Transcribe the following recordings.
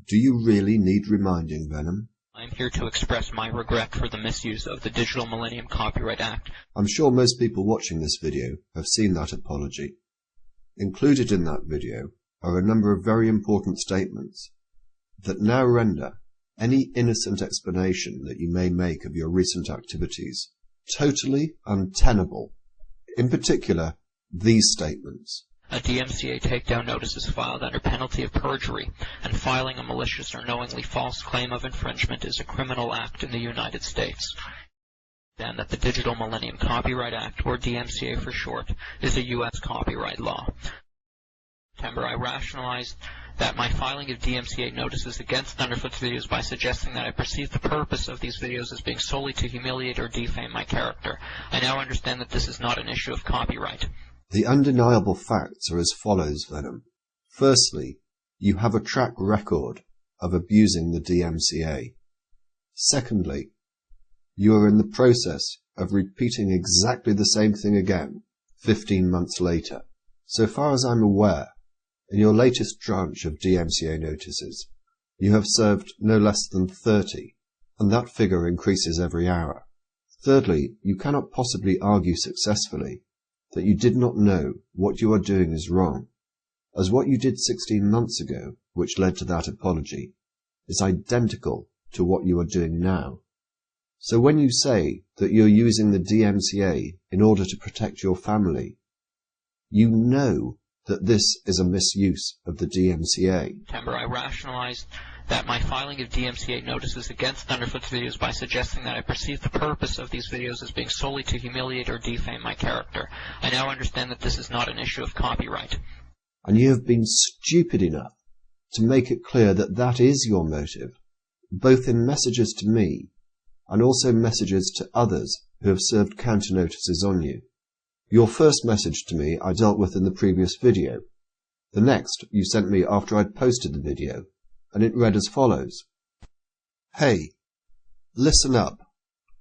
Do you really need reminding, Venom? I'm here to express my regret for the misuse of the Digital Millennium Copyright Act. I'm sure most people watching this video have seen that apology. Included in that video are a number of very important statements that now render any innocent explanation that you may make of your recent activities totally untenable. In particular, these statements. A DMCA takedown notice is filed under penalty of perjury, and filing a malicious or knowingly false claim of infringement is a criminal act in the United States. And that the Digital Millennium Copyright Act, or DMCA for short, is a U.S. copyright law. In September, I rationalized that my filing of DMCA notices against Thunderfoot's videos by suggesting that I perceived the purpose of these videos as being solely to humiliate or defame my character. I now understand that this is not an issue of copyright. The undeniable facts are as follows, Venom. Firstly, you have a track record of abusing the DMCA. Secondly, you are in the process of repeating exactly the same thing again 15 months later. So far as I'm aware, in your latest tranche of DMCA notices, you have served no less than 30, and that figure increases every hour. Thirdly, you cannot possibly argue successfully that you did not know what you are doing is wrong, as what you did 16 months ago, which led to that apology, is identical to what you are doing now. So when you say that you're using the DMCA in order to protect your family, you know that this is a misuse of the DMCA. In September, I rationalized that my filing of DMCA notices against Thunderfoot's videos by suggesting that I perceived the purpose of these videos as being solely to humiliate or defame my character. I now understand that this is not an issue of copyright. And you have been stupid enough to make it clear that that is your motive, both in messages to me and also messages to others who have served counter notices on you. Your first message to me I dealt with in the previous video. The next you sent me after I'd posted the video, and it read as follows. Hey, listen up.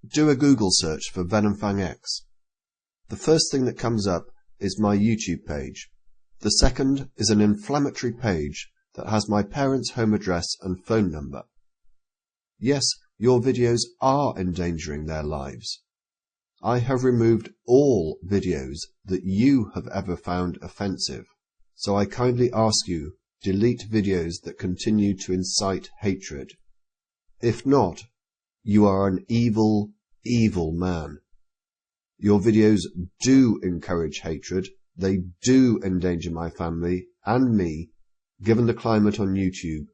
Do a Google search for VenomFangX. The first thing that comes up is my YouTube page. The second is an inflammatory page that has my parents' home address and phone number. Yes, your videos are endangering their lives. I have removed all videos that you have ever found offensive, so I kindly ask you, delete videos that continue to incite hatred. If not, you are an evil, evil man. Your videos do encourage hatred, they do endanger my family and me. Given the climate on YouTube,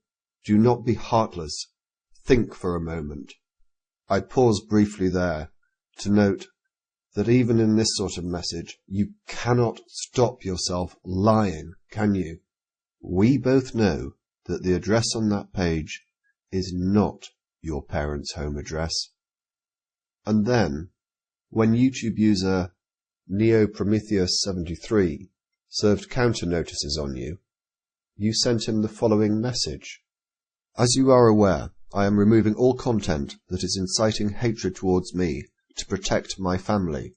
do not be heartless. Think for a moment. I pause briefly there to note that even in this sort of message, you cannot stop yourself lying, can you? We both know that the address on that page is not your parents' home address. And then, when YouTube user NeoPrometheus73 served counter notices on you, you sent him the following message. As you are aware, I am removing all content that is inciting hatred towards me to protect my family.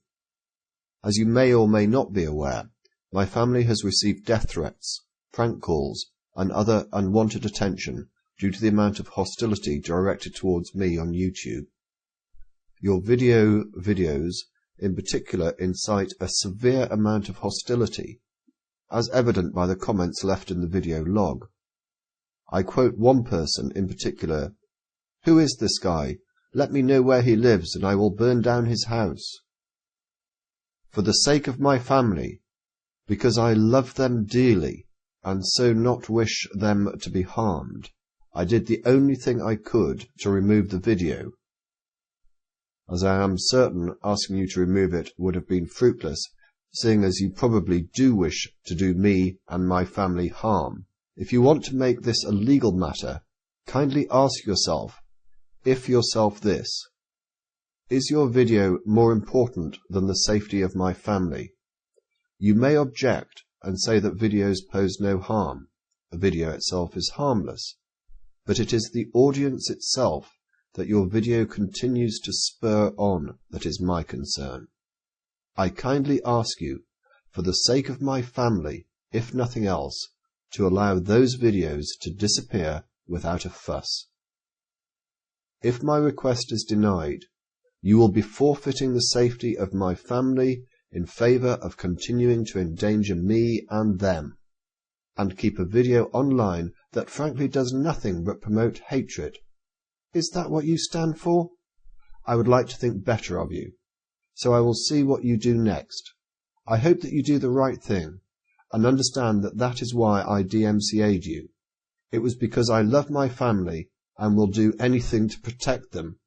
As you may or may not be aware, my family has received death threats, prank calls, and other unwanted attention due to the amount of hostility directed towards me on YouTube. Your videos in particular incite a severe amount of hostility, as evident by the comments left in the video log. I quote one person in particular, "Who is this guy? Let me know where he lives and I will burn down his house. For the sake of my family, because I love them dearly and so not wish them to be harmed, I did the only thing I could to remove the video. As I am certain asking you to remove it would have been fruitless, seeing as you probably do wish to do me and my family harm. If you want to make this a legal matter, kindly ask yourself this. Is your video more important than the safety of my family? You may object and say that videos pose no harm. The video itself is harmless. But it is the audience itself that your video continues to spur on that is my concern. I kindly ask you, for the sake of my family, if nothing else, to allow those videos to disappear without a fuss. If my request is denied, you will be forfeiting the safety of my family in favour of continuing to endanger me and them, and keep a video online that frankly does nothing but promote hatred. Is that what you stand for? I would like to think better of you, so I will see what you do next. I hope that you do the right thing, and understand that that is why I DMCA'd you. It was because I love my family and will do anything to protect them.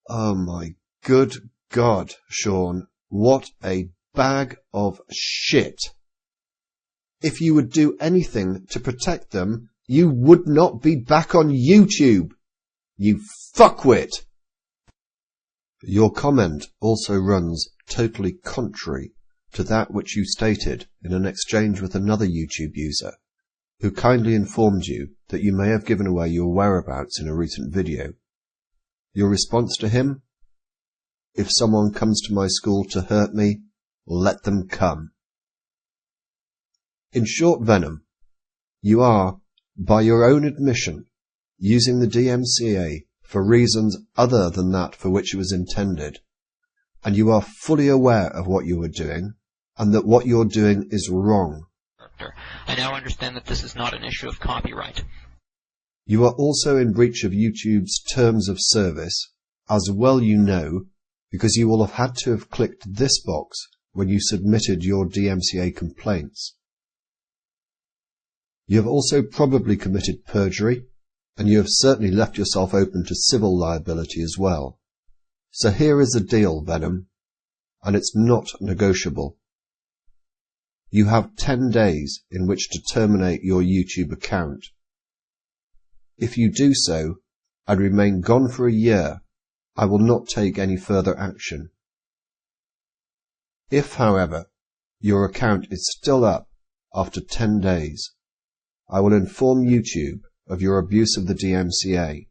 Oh my good God, Sean, what a bag of shit. If you would do anything to protect them, you would not be back on YouTube. You fuckwit. Your comment also runs totally contrary to that which you stated in an exchange with another YouTube user, who kindly informed you that you may have given away your whereabouts in a recent video. Your response to him? If someone comes to my school to hurt me, let them come. In short, Venom, you are, by your own admission, using the DMCA for reasons other than that for which it was intended, and you are fully aware of what you are doing, and that what you're doing is wrong. I now understand that this is not an issue of copyright. You are also in breach of YouTube's terms of service, as well you know, because you will have had to have clicked this box when you submitted your DMCA complaints. You have also probably committed perjury, and you have certainly left yourself open to civil liability as well. So here is the deal, Venom, and it's not negotiable. You have 10 days in which to terminate your YouTube account. If you do so, and remain gone for a year, I will not take any further action. If, however, your account is still up after 10 days, I will inform YouTube of your abuse of the DMCA,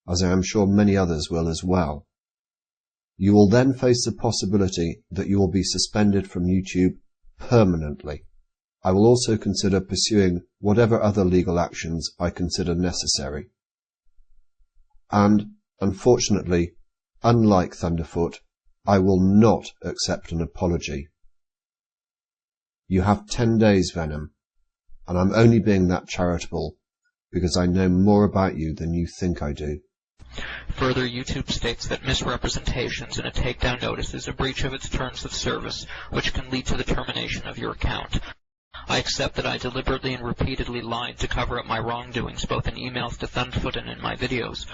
as I am sure many others will as well. You will then face the possibility that you will be suspended from YouTube permanently. I will also consider pursuing whatever other legal actions I consider necessary. And, unfortunately, unlike Thunderfoot, I will not accept an apology. You have 10 days, Venom, and I'm only being that charitable because I know more about you than you think I do. Further, YouTube states that misrepresentations in a takedown notice is a breach of its terms of service, which can lead to the termination of your account. I accept that I deliberately and repeatedly lied to cover up my wrongdoings, both in emails to Thunderfoot and in my videos.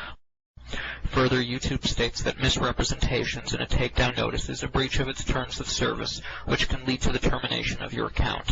Further, YouTube states that misrepresentations in a takedown notice is a breach of its terms of service, which can lead to the termination of your account.